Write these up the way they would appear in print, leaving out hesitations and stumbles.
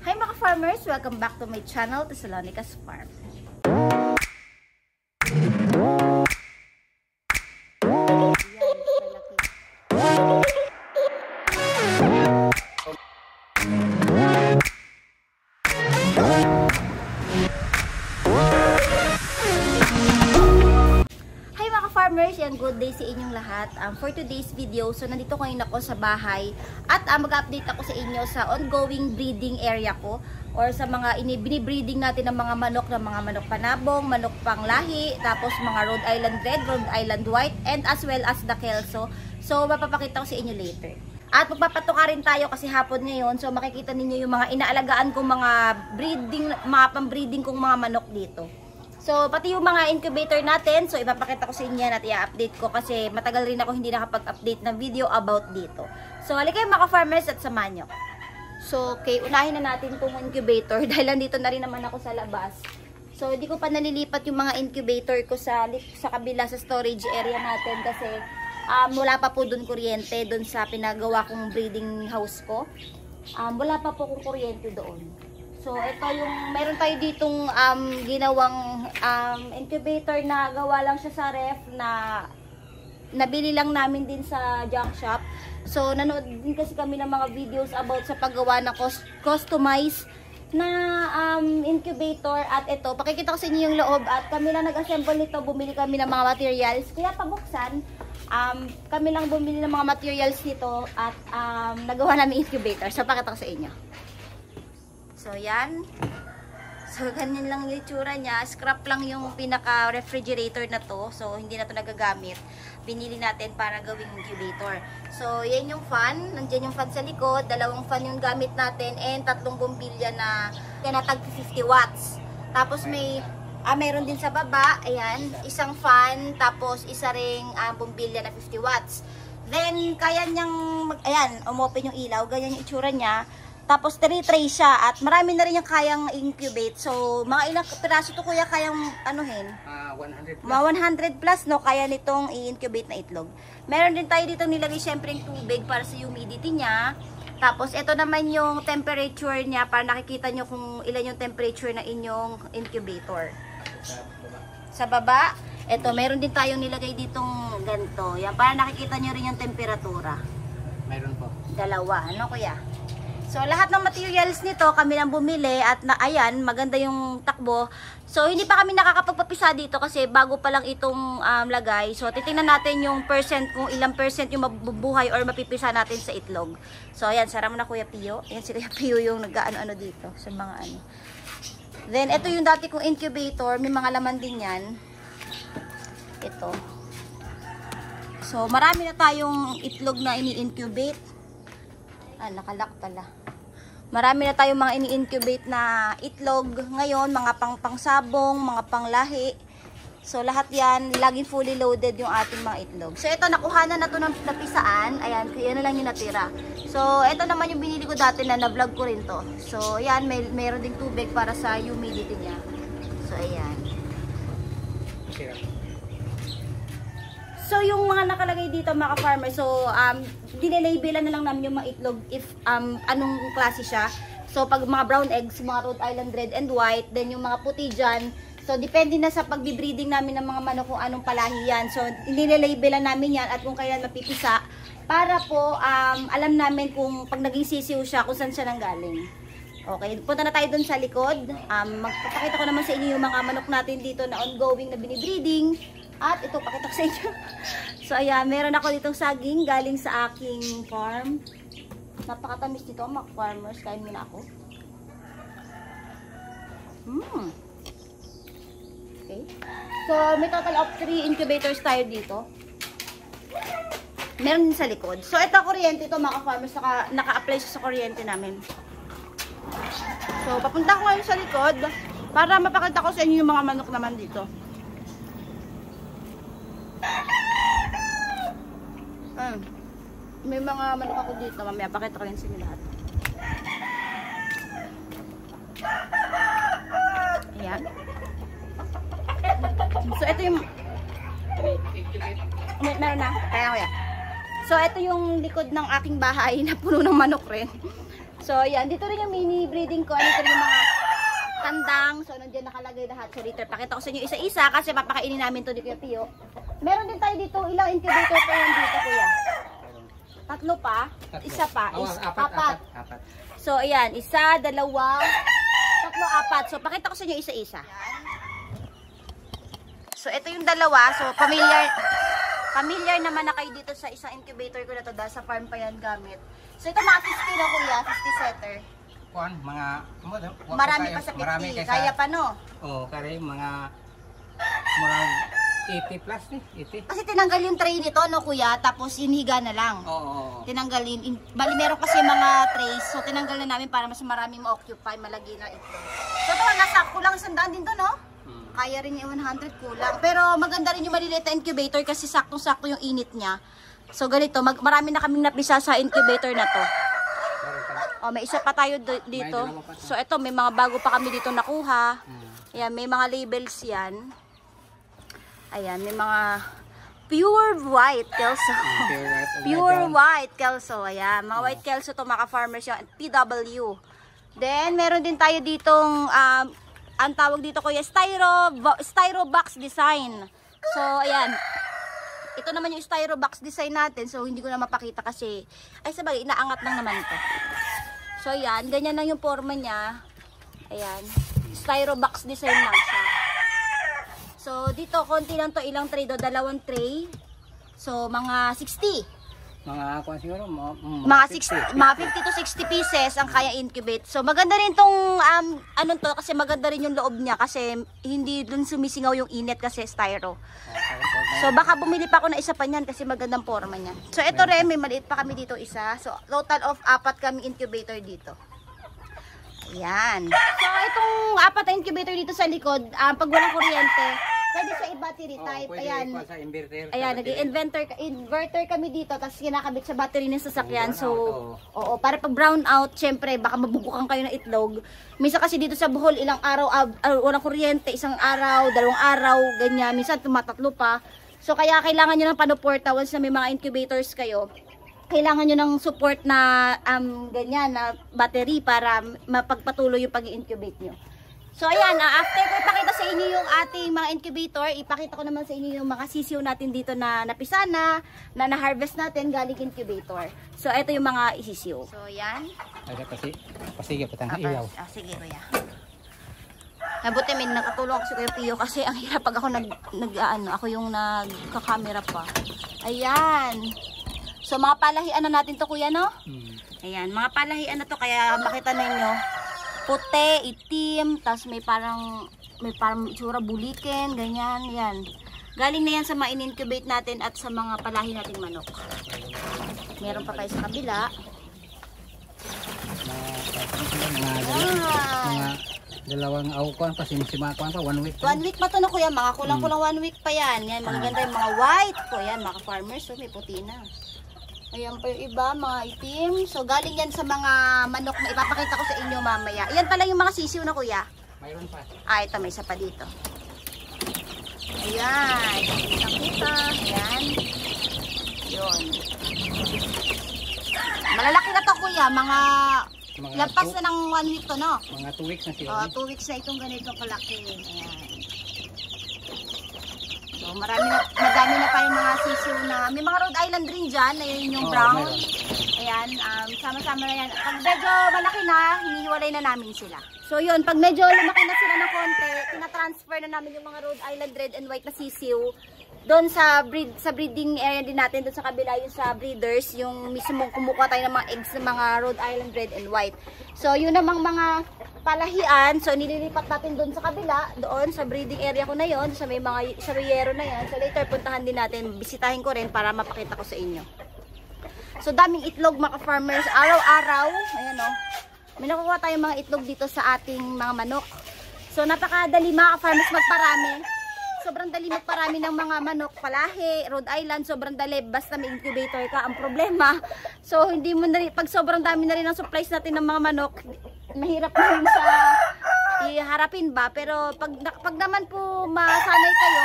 Hi mga farmers! Welcome back to my channel, Thessalonica's Farm. Farmers, yan, good day sa inyong lahat. For today's video, so nandito ngayon ako sa bahay at mag-update ako sa inyo sa ongoing breeding area ko or sa mga binibreeding natin ng mga manok, panabong, manok panglahi, tapos mga Rhode Island Red, Rhode Island White, and as well as the Kelso. So mapapakita ko sa inyo later. At magpapatuka rin tayo kasi hapon ngayon, so makikita ninyo yung mga inaalagaan kong mga pambreeding kong mga manok dito. So, pati yung mga incubator natin, so ipapakita ko sa inyo at i-update ko kasi matagal rin ako hindi nakapag-update ng video about dito. So, halika kayo mga farmers at samahan nyo. So, okay, unahin na natin itong incubator dahil nandito na rin naman ako sa labas. So, hindi ko pa nalilipat yung mga incubator ko sa kabila sa storage area natin kasi wala pa po dun kuryente dun sa pinagawa kong breeding house ko. Wala pa po kong kuryente doon. So, ito yung, meron tayo ditong ginawang incubator na gawa lang siya sa ref na nabili lang namin din sa junk shop. So, nanood din kasi kami ng mga videos about sa paggawa na customized na incubator. At ito, pakikita ko sa inyo yung loob at kami lang nag-assemble nito, bumili kami ng mga materials. Kaya pabuksan, kami lang bumili ng mga materials nito at nagawa namin incubator. So, pakita ko sa inyo. So, yan. So, ganyan lang yung itsura niya. Scrap lang yung pinaka-refrigerator na to. So, hindi na to nagagamit. Binili natin para gawing incubator. So, yan yung fan. Nandiyan yung fan sa likod. Dalawang fan yung gamit natin. And tatlong bombilya na tag 50 watts. Tapos, mayroon din sa baba. Ayan. Isang fan. Tapos, isa ring bombilya na 50 watts. Then, kaya niyang, ayan, umopen yung ilaw. Ganyan yung itsura niya. Tapos, tray siya at marami na rin yung kayang incubate. So, mga ilang piraso to kuya kayang anuhin? 100 plus. Mga 100 plus, no? Kaya nitong i-incubate na itlog. Meron din tayo dito nilagay syempre yung tubig para sa humidity niya. Tapos, ito naman yung temperature niya para nakikita nyo kung ilan yung temperature na inyong incubator. Sa baba, ito, meron din tayong nilagay ditong ganito. Yan, para nakikita nyo rin yung temperatura. Meron po. Dalawa, ano kuya? So, lahat ng materials nito, kami lang bumili at ayan, maganda yung takbo. So, hindi pa kami nakakapagpapisa dito kasi bago pa lang itong lagay. So, titingnan natin yung percent, kung ilang percent yung mabubuhay or mapipisa natin sa itlog. So, ayan, sara mo na Kuya Pio. Ayan si Kuya Pio yung nag-ano-ano dito sa mga ano. Then, ito yung dati kong incubator. May mga laman din yan. Ito. So, marami na tayong itlog na ini-incubate. Nakalak pala. Marami na tayong mga ini-incubate na itlog ngayon, mga pangsabong, mga panglahi. So lahat yan, laging fully loaded yung ating mga itlog. So ito, nakuhanan na to ng napisaan. Ayan, kaya na lang yung natira. So ito naman yung binili ko dati na na-vlog ko rin to. So ayan, mayroon ding tubig para sa humidity niya. So ayan. So yung mga nakalagay dito mga farmer, so dinelabelan na lang namin yung mga itlog if anong klase siya. So pag mga brown eggs, mga Rhode Island Red and White, then yung mga puti dyan, so depende na sa pagbi-breeding namin ng mga manok kung anong palahi yan. So dinelabelan namin yan at kung kailan mapipisa para po alam namin kung pag naging sisiw siya, kung saan siya nanggaling. Okay, punta na tayo dun sa likod. Magpapakita ko naman sa inyo yung mga manok natin dito na ongoing na binibreeding. At ito, pakita ko sa inyo. So ayan, meron ako ditong saging galing sa aking farm. Napakatamis dito mga farmers. Kain muna ako. Okay. So may total of 3 incubators tayo dito. Meron din sa likod. So ito kuryente ito mga farmers. Naka-apply siya sa kuryente namin. So papunta ko ngayon sa likod para mapakita ko sa inyo yung mga manok naman dito. May mga manok ako dito, mamaya pakita ko rin sa inyo lahat. Ayan. So ito yung meron na, kaya ko yan. So ito yung likod ng aking bahay na puno ng manok rin. So, ayan. Dito rin yung mini breeding ko. Dito rin yung mga kandang. So, nandiyan nakalagay lahat. So, later, pakita ko sa inyo isa-isa kasi papakainin namin to ni Kuya Pio. Meron din tayo dito. Ilang incubator pa yan dito, Kuya? Tatlo pa? Isa pa? Apat. So, ayan. Isa, dalawa, tatlo, apat. So, pakita ko sa inyo isa-isa. So, ito yung dalawa. So, familiar naman na kayo dito sa isang incubator ko na to dahil sa farm pa yan gamit. So, ito mga 50 na, Kuya. 50 setter. Marami pa sa 50. Kaya pa, no? Oo, kaya mga 80 plus eh. 80. Kasi tinanggal yung tray nito, no, Kuya? Tapos, inhiga na lang. Oo. Tinanggalin. Bali, meron kasi mga trays. So, tinanggal na namin para mas maraming ma-occupy, malagi na ito. So, ito, nasa kulang 100 din to, no? Kaya rin yung 100 kulang. Pero, maganda rin yung maliliit na incubator kasi saktong-sakto yung init niya. So, ganito. Marami na kaming napisa sa incubator na to. Oh, may isa pa tayo dito. So, ito, may mga bago pa kami dito nakuha. Ayan, may mga labels yan. Ayan, may mga pure white kelso. Pure white kelso. Ayan, mga white kelso to, mga farmers yung PW. Then, meron din tayo ditong, ang tawag dito ko yung styro box design. So, ayan. Ito naman yung styro box design natin. So, hindi ko na mapakita kasi, ay sabagay, inaangat lang naman ito. So, ayan. Ganyan lang yung forma niya. Ayan. Styro box design lang siya. So, dito, konti lang to. Ilang tray do? 2 tray. So, mga 60. Mga kung siguro, mga 50 to 60 pieces ang kaya incubate. So, maganda rin tong, anong to, kasi maganda rin yung loob niya. Kasi, hindi dun sumisingaw yung init kasi styro. So, baka bumili pa ako na isa pa niyan kasi magandang forma niya. So, ito rin, may maliit pa kami dito isa. So, total of 4 kami incubator dito. Ayan. So, itong 4 na incubator dito sa likod, pag walang kuryente, pwede sa i-battery type. Ayan. Ayan, nag-inverter kami dito, tapos kinakabit sa battery ng sasakyan. So, oo, para pag brown out, syempre, baka mabubukan kayo ng itlog. Minsan kasi dito sa Bohol, ilang araw, walang kuryente, isang araw, 2 araw, ganyan. Minsan, tumatatlo pa. So, kaya kailangan nyo ng panuporta once na may mga incubators kayo. Kailangan nyo ng support na ganyan, na battery para mapagpatuloy yung pag-incubate nyo. So, ayan, after ko ipakita sa inyo yung ating mga incubator, ipakita ko naman sa inyo yung mga sisiw natin dito na napisa na na-harvest natin galing incubator. So, ito yung mga isisiw. So, ayan. Pasige pa tayong ilaw. Sige, Kuya. Mabuti may nakatulong ako si Kuya Pio kasi ang hirap pag ako ako yung nagka-camera pa. Ayan. So, mga palahian na natin to, Kuya, no? Ayan, mga palahian na to, kaya makita ninyo. Puti, itim, tas may parang itsura bulikin, ganyan, yan. Galing na yan sa mga in-incubate natin at sa mga palahi nating manok. Meron pa tayo sa kabila. Mga dalawang aukuan pa, simsimakuan pa, 1 week. 1 week pa to na, Kuya, mga kulang-kulang 1 week pa yan. Yan, magaganda yung mga white ko, yan, mga farmers, so may puti na. Ayan pa yung iba, mga itim. So, galing yan sa mga manok na ipapakita ko sa inyo mamaya. Ayan pala yung mga sisiw na, Kuya. Mayroon pa. Ito, may isa pa dito. Ayan. Kita. Ayan. Yun. Malalaki na to, Kuya. Mga lampas na ng 1 week to, no? Mga 2 weeks na siya. 2 weeks na itong ganito kalaki. Ayan. So, madami na pa yung mga sisiw na, may mga Rhode Island rin dyan, ayun yung brown. Ayan, sama-sama na yan. Pag medyo malaki na, hinihiwalay na namin sila. So yun, pag medyo lumaki na sila ng konti, tina-transfer na namin yung mga Rhode Island red and white na sisiw doon sa breeding area din natin, doon sa kabila yung sa breeders, yung mismong kumukuha tayo ng mga eggs ng mga Rhode Island red and white. So yun namang mga palahian, so nililipat natin doon sa kabila, doon sa breeding area ko na yon, sa may mga saruyero na yan. So later puntahan din natin, bisitahin ko rin para mapakita ko sa inyo. So daming itlog mga farmers, araw-araw, ayan o. May nakukuha tayong mga itlog dito sa ating mga manok. So napakadali mga farmers magparami. Sobrang dali magparami ng mga manok, palahi, Rhode Island, sobrang dali basta may incubator ka. Ang problema, so hindi mo na rin, pag sobrang dami na rin ang supplies natin ng mga manok, mahirap na rin sa iharapin ba. Pero pag naman po masanay kayo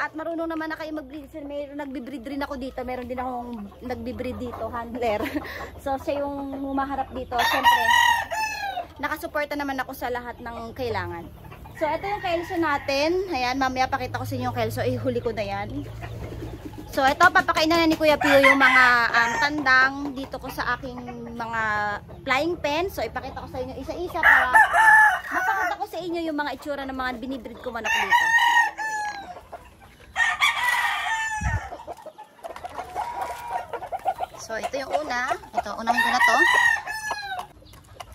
at marunong naman na kayo mag-breed. May nagbe-breed rin ako dito. Meron din akong nagbe-breed dito, handler. So siya yung humaharap dito. Siyempre, nakasuporta naman ako sa lahat ng kailangan. So ito yung kelso natin. Ayan, mamaya pakita ko sa inyo yung kelso. Ihuli ko na yan. So ito, papakainan na ni Kuya Pio yung mga tandang dito ko sa aking mga flying pen. So ipakita ko sa inyo isa-isa para mapakita ko sa inyo yung mga itsura ng mga binibreed ko manok dito. So ito yung una. Ito, unahin ko na to.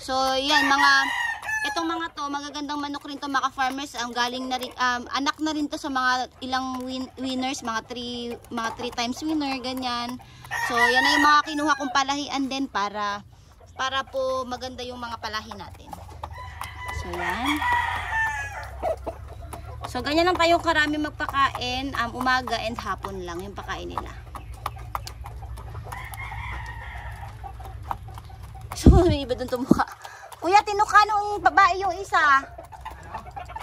So yan, itong mga to, magagandang manok rin to mga farmers. Galing na rin, anak na rin to sa mga ilang winners, mga 3 times winner, ganyan. So yan na yung mga kinuha kong palahian din para po maganda yung mga palahi natin. So yan. So ganyan lang tayo karami magpakain, umaga and hapon lang yung pakain nila. So may iba dun tumukha. Kuya, tinuka nung babae yung isa.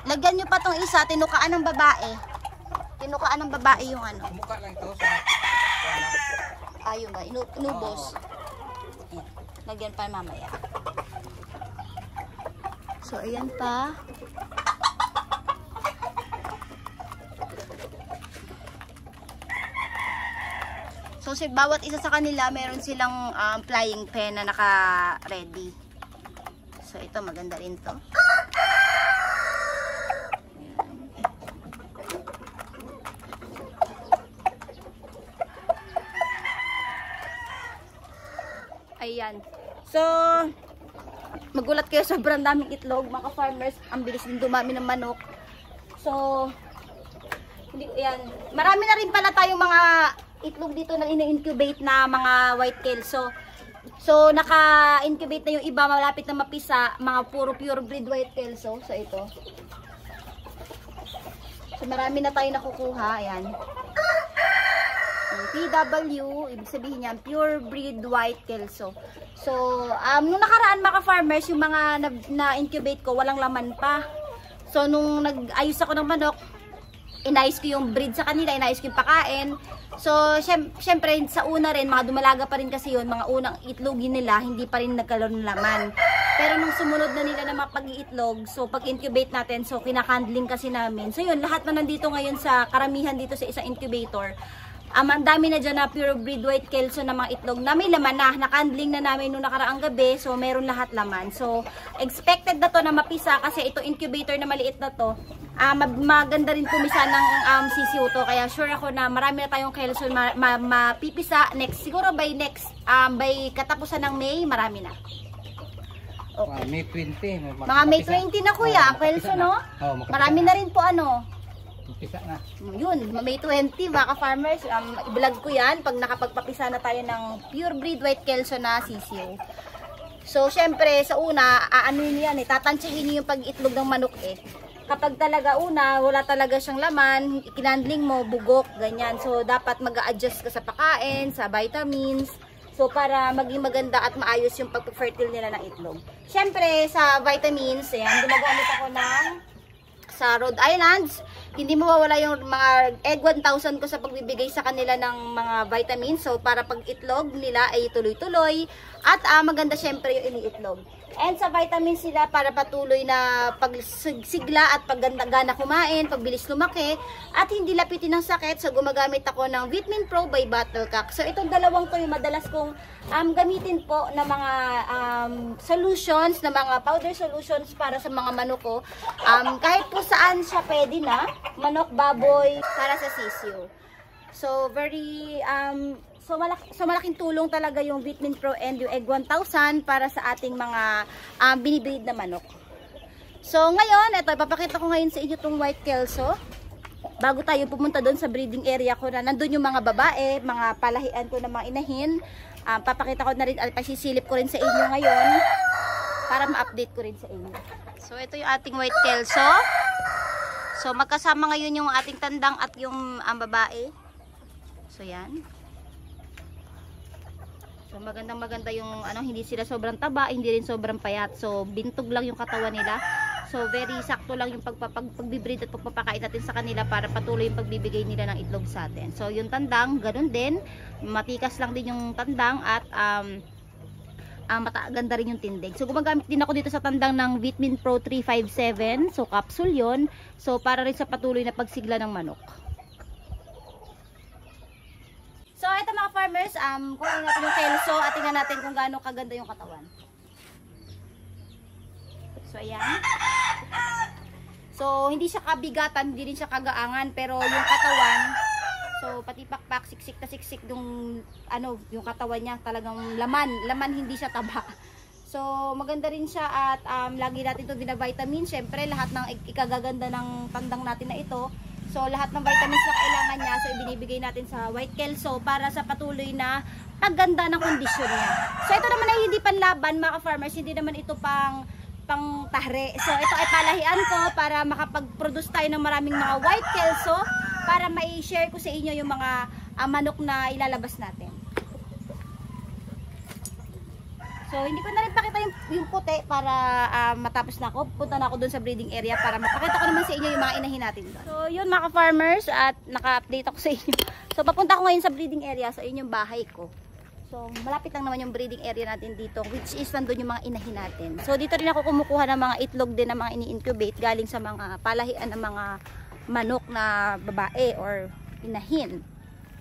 Lagyan nyo pa tong isa, tinukaan ng babae. Tinukaan ng babae yung ano. Mukha lang ito. Ayun ba, inubos. Lagyan pa mamaya. So, ayan pa. So, bawat isa sa kanila, meron silang flying pen na naka-ready. So, ito maganda rin to. Ayan. So, magulat kayo, sobrang daming itlog. Mga farmers, ang bilis din dumami ng manok. So, ayan. Marami na rin pala tayong mga itlog dito na ina-incubate na mga white kelso. So, naka-incubate na yung iba, malapit na mapisa, mga puro pure breed white kelso. So, ito. So, marami na tayo nakukuha. Ayan. Yung PW, ibig sabihin yan, pure breed white kelso. So, nung nakaraan mga farmers, yung mga na-incubate ko, walang laman pa. So, nung nag-ayos ako ng manok, inayos ko yung breed sa kanila, inayos ko yung pakain. So, syempre, sa una rin, mga dumalaga pa rin kasi yun, mga unang itlogin nila, hindi pa rin nagkaroon ng laman. Pero nung sumunod na nila na mapag-iitlog, so pag-incubate natin, so kinakandling kasi namin. So yun, lahat na nandito ngayon sa karamihan dito sa isang incubator. Ang dami na dyan na pure breed white kelso na mga itlog na may laman na. Nakandling na namin nung nakaraang gabi. So, meron lahat laman. So, expected na to na mapisa kasi ito incubator na maliit na to. Maganda rin pumisa ng sisiw to. Kaya sure ako na marami na tayong kelso mapipisa. Next, siguro by katapusan ng May, marami na. Okay. May 20. Mga May 20 na kuya, ang kelso no? Marami na rin po Pisa na. Yun, May 20 mga farmers, i-vlog ko yan pag nakapagpapisa na tayo ng pure breed white kelso na sisiw. So, syempre, sa una, aanuin yan tatansyahin niyo yung pag-itlog ng manok Kapag talaga wala talaga siyang laman, kinandling mo, bugok, ganyan. So, dapat mag-a-adjust ka sa pakain, sa vitamins. So, para maging maganda at maayos yung pag-fertile nila ng itlog. Syempre, sa vitamins, ayan, gumagamit ako sa Rhode Islands. Hindi mawawala yung mga egg 1,000 ko sa pagbibigay sa kanila ng mga vitamins. So, para pag itlog nila ay tuloy-tuloy. At maganda syempre yung iniitlog. And sa vitamins sila para patuloy na pagsigla at pagganda-gana kumain, pagbilis lumaki, at hindi lapitin ng sakit. So, gumagamit ako ng Vitamin Pro by Battlecock. So, itong dalawang to yung madalas kong gamitin po na mga solutions, na mga powder solutions para sa mga manok ko. Kahit po saan siya pwede na, manok, baboy, para sa sisiw. So, So malaking tulong talaga yung Vitamin Pro and yung Egg 1000 para sa ating mga binibreed na manok. So ngayon, ito, ipapakita ko ngayon sa inyo itong white kelso. Bago tayo pumunta doon sa breeding area ko na nandun yung mga babae, mga palahian ko na mga inahin. Papakita ko na rin, pasisilip ko rin sa inyo ngayon para ma-update ko rin sa inyo. So ito yung ating white kelso. So magkasama ngayon yung ating tandang at yung babae. So yan. So magandang-maganda yung hindi sila sobrang taba, hindi rin sobrang payat. So bintog lang yung katawan nila. So very sakto lang yung pagbibreed at pagpapakain natin sa kanila para patuloy yung pagbibigay nila ng itlog sa atin. So yung tandang, ganun din, matikas lang din yung tandang at ganda rin yung tindig. So gumagamit din ako dito sa tandang ng Vitamin Pro 357. So capsule yon. So para rin sa patuloy na pagsigla ng manok. So ito mga farmers, kunin natin yung kelso at tingnan natin kung gaano kaganda yung katawan. So ayan. So hindi siya kabigatan, hindi rin siya kagaangan, pero yung katawan, so pati pakpak, siksik na siksik yung yung katawan niya, talagang laman hindi siya taba. So maganda rin siya at lagi natin ito binavitamin. Syempre lahat ng ikagaganda ng tandang natin na ito. So lahat ng vitamins na kailangan niya, so ibinibigay natin sa white kelso para sa patuloy na pagganda ng kondisyon niya. So ito naman ay hindi panlaban mga farmers, hindi naman ito pang tahre. So ito ay palahian ko para makapag-produce tayo ng maraming mga white kelso para mai-share ko sa inyo yung mga manok na ilalabas natin. So hindi ko na rin pakita yung puti para matapos na ako. Punta na ako dun sa breeding area para mapakita ko naman sa inyo yung mga inahin natin doon. So yun mga farmers, at naka-update ako sa inyo. So papunta ako ngayon sa breeding area, sa inyong bahay ko. So malapit lang naman yung breeding area natin dito, which is nandun yung mga inahin natin. So dito rin ako kumukuha ng mga itlog din ng mga ini-incubate galing sa mga palahian ng mga manok na babae or inahin.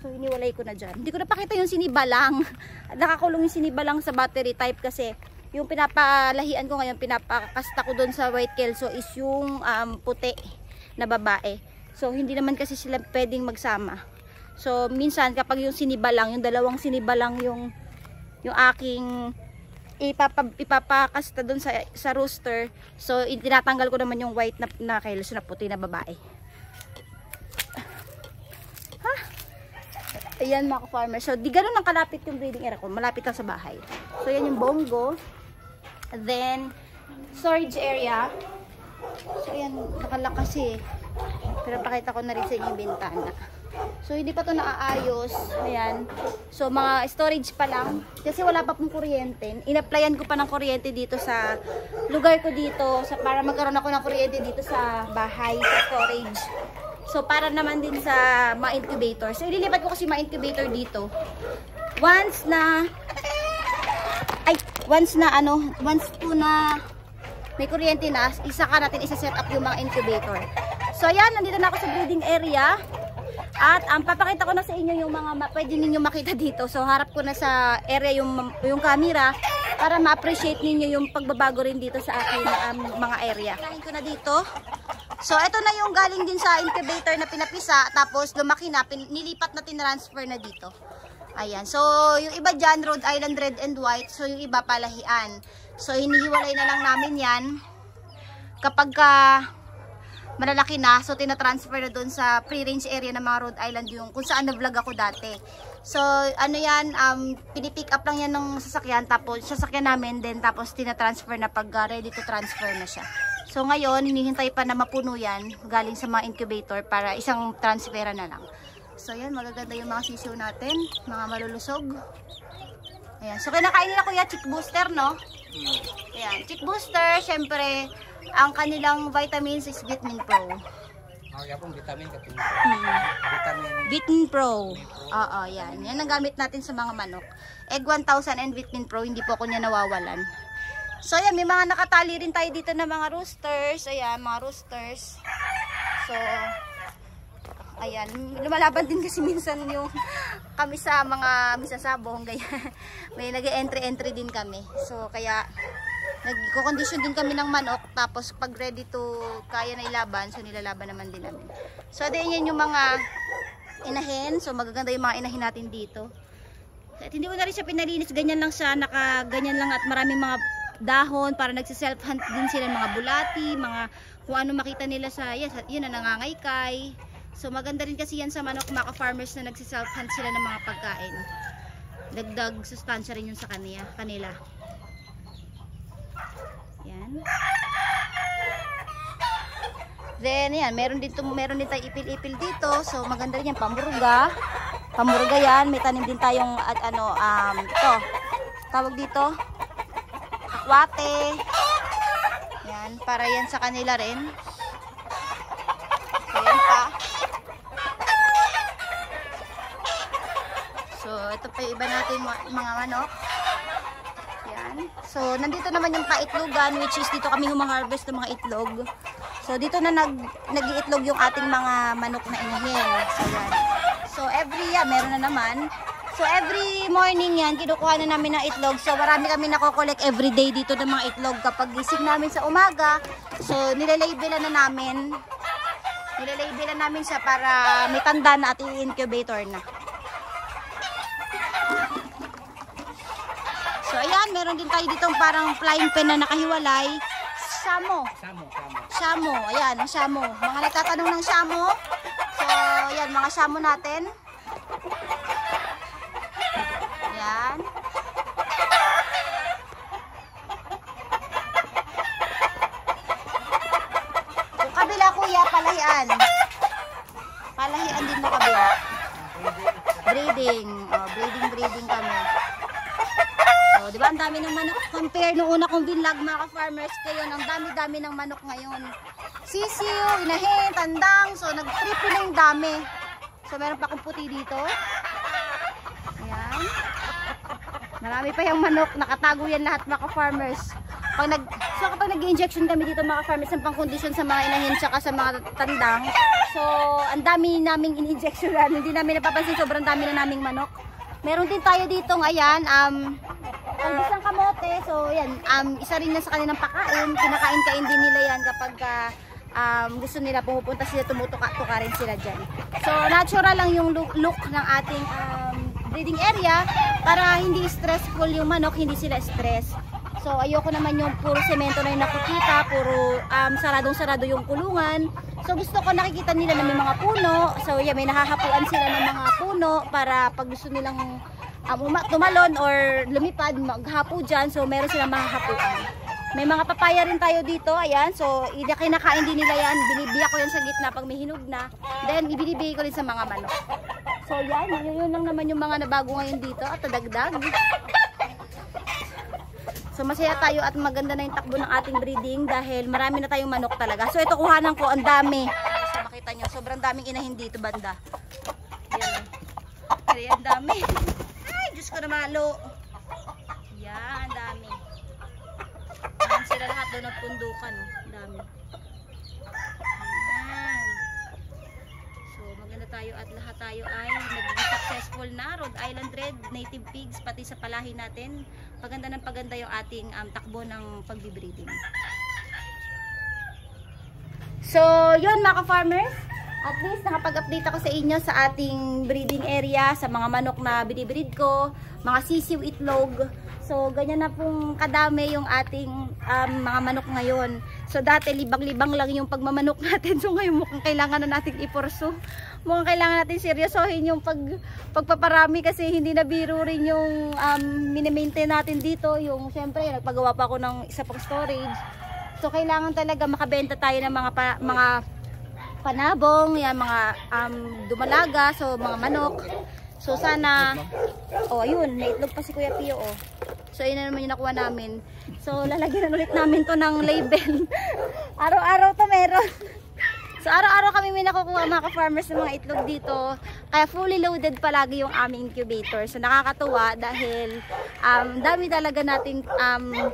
So iniwalay ko na dyan. Hindi ko napakita yung sinibalang. Nakakulong yung sinibalang sa battery type kasi yung pinapalahian ko ngayon, pinapakasta ko doon sa white kelso is yung puti na babae. So hindi naman kasi sila pwedeng magsama. So minsan kapag yung sinibalang, yung dalawang sinibalang yung aking ipapakasta doon sa rooster. So tinatanggal ko naman yung white na kelso na puti na babae. Ayan mga farmers. So di ganun ang kalapit yung breeding area ko. Malapit lang sa bahay. So yan yung bongo. Then storage area. So ayan, nakalakas eh. Pero pakita ko na rin sa inyo yung bintana. So hindi pa to naaayos. Ayan. So mga storage pa lang. Kasi wala pa pong kuryente. Inaplayan ko pa ng kuryente dito sa lugar ko dito. Para magkaroon ako ng kuryente dito sa bahay, sa storage. So para naman din sa mga incubator. So ililipat ko kasi mga incubator dito. Once po na may kuryente na, isaka natin isa-set up yung mga incubator. So ayan, nandito na ako sa breeding area. At papakita ko na sa inyo yung mga pwede ninyo makita dito. So harap ko na sa area yung camera para ma-appreciate ninyo yung pagbabago rin dito sa aking mga area. Kailangan ko na dito. So ito na yung galing din sa incubator na pinapisa, tapos lumaki na, nilipat na tinransfer na dito. Ayan. So yung iba dyan, Rhode Island Red and White. So yung iba palahian. So hinihiwalay na lang namin yan kapag malalaki na. So tinatransfer na doon sa free-range area ng mga Rhode Island, yung kung saan na-vlog ako dati. So ano yan, pinipick up lang yan ng sasakyan, tapos sasakyan namin din, tapos tinatransfer na pag ready to transfer na siya. So ngayon, hinihintay pa na mapuno yan galing sa mga incubator para isang transfera na lang. So yan, magaganda yung mga sisiw natin, mga malulusog. Ayan. So kinakain nila kuya chick booster, no? Ayan, chick booster, syempre, ang kanilang vitamins is Vitamin Pro. Vitamin Pro. Oo, yan. Yan ang gamit natin sa mga manok. Egg 1000 and Vitamin Pro, hindi po ako niya nawawalan. So ayan, may mga nakatali rin tayo dito na mga roosters. Ayan, mga roosters. So ayan, lumalaban din kasi minsan yung kami sa mga misasabong, kaya may nag-entry din kami. So kaya nagko-condition din kami ng manok, tapos pag ready to kaya na ilaban, so nilalaban naman din namin. So then yan yung mga inahin. So magaganda yung mga inahin natin dito. At hindi ko na rin siya pinalinis, ganyan lang siya, nakaganyan lang at maraming mga dahon para nagsi-self-hunt din sila ng mga bulati, mga kung ano makita nila sa yun na nangangaykay. So maganda rin kasi yan sa manok mga farmers na nagsi-self-hunt sila ng mga pagkain. Dagdag sustansya rin yun sa kanila. Yan. Then yan, meron din tayo ipil-ipil dito. So maganda rin yan, pamurga. Pamurga yan, may tanim din tayong ito. Tawag dito akwate. Yan. Ayan, para yan sa kanila rin. So, ayan pa. So, ito pa yung iba natin mga manok. Ayan. So, nandito naman yung paitlogan, which is dito kami humaharvest ng mga itlog. So, dito na nag-iitlog yung ating mga manok na inihin. So, ayan. So, meron na naman. So, every morning yan, kinukuha na namin ng itlog. So, marami kami nakokolect everyday dito ng mga itlog. Kapag gising namin sa umaga, so, nilalabelan na namin. Nilalabelan namin siya para may tanda na at i-incubator na. So, ayan, meron din tayo ditong parang flying pen na nakahiwalay. Shamo. Shamo. Ayan, ang shamo. Mga nagtatanong ng shamo. So, ayan, mga shamo natin. Ayan. Yung kabila, kuya, palahian. Palahian din mo kabila. Breeding. Oh, breeding kami. So, di ba ang dami ng manok? Compare nung una kong binlog mga ka-farmers kayo, ang dami-dami ng manok ngayon. Sisiw, inahin, tandang. So, nag-triple na yung dami. So, meron pa akong puti dito. Ayan. Marami pa yung manok. Nakatago yan lahat mga ka-farmers. So, kapag nag-injection kami dito mga ka-farmers ng pang-condition sa mga inahin tsaka sa mga tandang. So, ang dami naming in-injection. Hindi namin napapansin. Sobrang dami na naming manok. Meron din tayo dito ayan, isang kamote. So, yan, isa rin na sa kanilang pakain. Kinakain-kain din nila yan kapag gusto nila pumupunta sila, tumutuka-tuka rin sila dyan. So, natural lang yung look ng ating breeding area para hindi stressful yung manok, hindi sila stress. So, ayoko naman yung puro semento na yung nakikita, puro saradong-sarado yung kulungan. So, gusto ko nakikita nila na may mga puno. So, yeah, may nahahapuan sila ng mga puno para pag gusto nilang tumalon or lumipad, maghapo dyan. So, meron silang mahahapuan. May mga papaya rin tayo dito. Ayan. So, kinakain din nila yan. Binibiyak ko yan sa gitna pag may hinog na. Then, ibinibigay ko rin sa mga manok. So, yan. Yun lang naman yung mga nabago ngayon dito at nadagdag. So, masaya tayo at maganda na yung takbo ng ating breeding dahil marami na tayong manok talaga. So, ito kuhanan ko. Ang dami. So, makita nyo. Sobrang daming inahin dito banda. Yan. Kaya ang dami. Ay, Diyos ko na malo. Yan, ang dami. Ayan sila lahat doon at pundukan. Ang dami. Ayan. So, maganda tayo at lahat tayo ay naging successful na. Rhode Island Red, native pigs, pati sa palahi natin. Paganda ng paganda yung ating takbo ng pagbibreeding. So, yun mga ka-farmers. At least nakapag-update ako sa inyo sa ating breeding area, sa mga manok na binibreed ko, mga sisiw, itlog. So, ganyan na pong kadami yung ating mga manok ngayon. So, dati libang-libang lang yung pagmamanok natin. So, ngayon mukhang kailangan na natin iporso. Mukhang kailangan natin seryosohin yung pagpaparami kasi hindi na biro rin yung mini-maintain natin dito. Yung, syempre, nagpagawa pa ako ng isa pang storage. So, kailangan talaga makabenta tayo ng mga panabong, yan, mga dumalaga, so mga manok. So sana, ayun, may itlog pa si Kuya Pio, So ayun na naman yung nakuha namin. So lalagyan na ulit namin to ng label. Araw-araw to meron. So araw-araw kami may nakukuha mga ka-farmers ng mga itlog dito. Kaya fully loaded palagi yung aming incubator. So nakakatuwa dahil dami talaga nating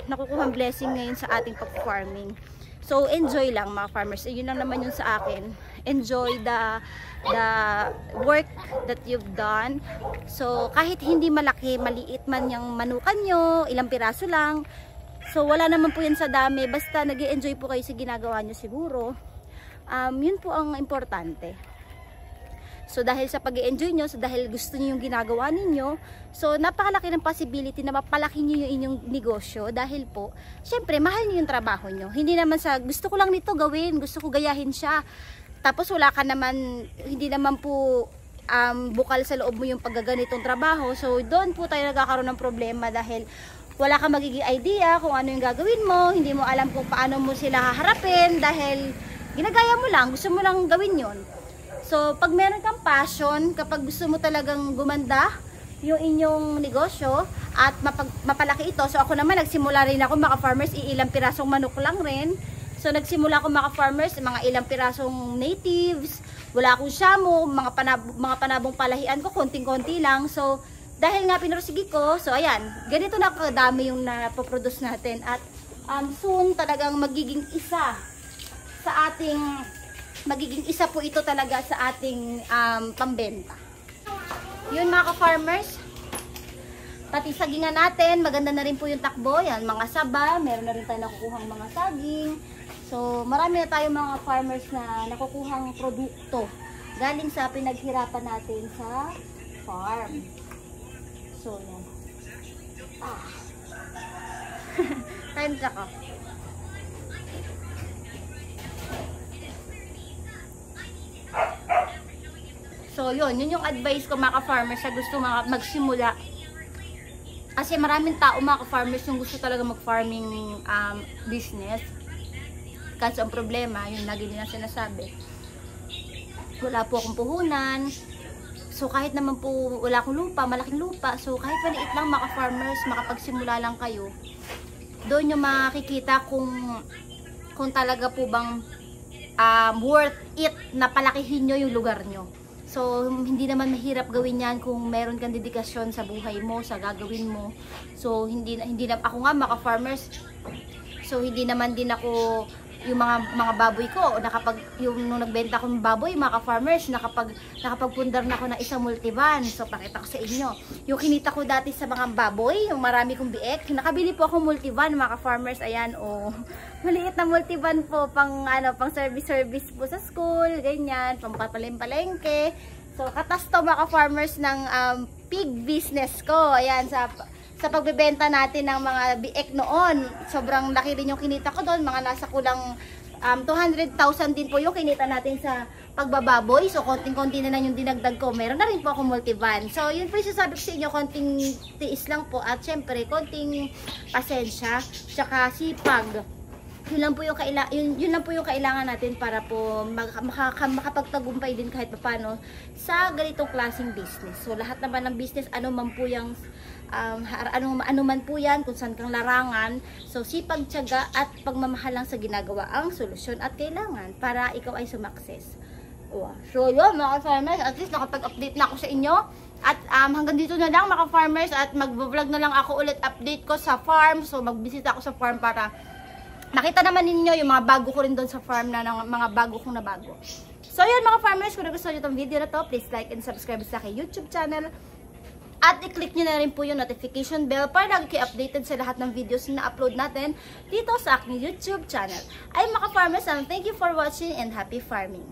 nakukuha blessing ngayon sa ating pag-farming. So, enjoy lang mga farmers. Yun lang naman yun sa akin. Enjoy the work that you've done. So, kahit hindi malaki, maliit man yung manukan nyo, ilang piraso lang. So, wala naman po yan sa dami. Basta nag-i-enjoy po kayo sa ginagawa nyo siguro. Yun po ang importante. So, dahil sa pag-i-enjoy nyo, so dahil gusto nyo yung ginagawa ninyo, so napakalaki ng possibility na mapalaki nyo yung inyong negosyo. Dahil po, syempre, mahal nyo yung trabaho nyo. Hindi naman sa, gusto ko lang nito gawin, gusto ko gayahin siya. Tapos wala ka naman, hindi naman po bukal sa loob mo yung paggaganitong trabaho. So, doon po tayo nagkakaroon ng problema dahil wala kang magiging idea kung ano yung gagawin mo, hindi mo alam kung paano mo sila haharapin dahil ginagaya mo lang, gusto mo lang gawin yon. So, pag meron kang passion, kapag gusto mo talagang gumanda yung inyong negosyo at mapalaki ito. So, ako naman nagsimula rin ako mga farmers, ilang pirasong manok lang rin. So nagsimula ako mga farmers, mga ilang pirasong natives, wala akong shamu, mga panabong palahian ko, konting-konti lang. So dahil nga pinursigi ko, so ayan, ganito na kadami yung napoproduce natin. At soon talagang magiging isa po ito talaga sa ating pambenta. Yun mga ka-farmers, pati sagingan natin, maganda na rin po yung takbo. Yan, mga saba, meron na rin tayo nakukuhang mga saging. So, marami na tayo mga farmers na nakukuhang produkto galing sa pinaghirapan natin sa farm. So, yan. Time check ako. So, yun yung advice ko mga farmers sa gusto magsimula. Kasi maraming tao mga farmers yung gusto talaga mag-farming business. Kaso ang problema, yung lagi nila sinasabi, wala po akong puhunan. So kahit naman po wala akong lupa, malaking lupa, so kahit maliit lang mga farmers, makapagsimula lang kayo, doon nyo makikita kung talaga po bang worth it na palakihin nyo yung lugar nyo. So hindi naman mahirap gawin yan kung meron kang dedikasyon sa buhay mo, sa gagawin mo. So hindi na ako nga mga farmers, so hindi naman din ako yung mga baboy ko, nung nagbenta ko ng baboy, mga farmers, nakapagpundar na ako ng isang multivan. So pakita ko sa inyo yung kinita ko dati sa mga baboy, yung marami kong biek. Nakabili po ako multivan mga farmers. Ayan, maliit na multivan po, pang service po sa school, ganyan, pang palengke. So katas to mga farmers ng pig business ko. Ayan, sa pagbebenta natin ng mga biek noon, sobrang laki rin yung kinita ko doon, mga nasa kulang 200,000 din po yung kinita natin sa pagbababoy. So konting-konti na yung dinagdag ko. Meron na rin po ako multivan. So yun po yung sasabi ko sa inyo, konting tiis lang po at syempre konting pasensya, tsaka sipag. Yun lang po yung kailangan natin para po makapagtagumpay din kahit paano sa ganitong klaseng business. So lahat naman ng business, ano man po yung ano man po yan, kung saan kang larangan, so sipag, tiyaga at pagmamahal lang sa ginagawa ang solusyon at kailangan para ikaw ay sumakses. So yun mga farmers, at least nakapag-update na ako sa inyo. At hanggang dito na lang mga farmers, at mag-vlog na lang ako ulit, update ko sa farm. So magbisita ako sa farm para nakita naman ninyo yung mga bago ko rin doon sa farm na mga bago kong nabago. So yun mga farmers, kung nagustuhan nyo itong video na to, please like and subscribe sa aking YouTube channel. At i-click nyo na rin po yung notification bell para lagi kayo updated sa lahat ng videos na upload natin dito sa aking YouTube channel. Ay mga farmers, thank you for watching and happy farming!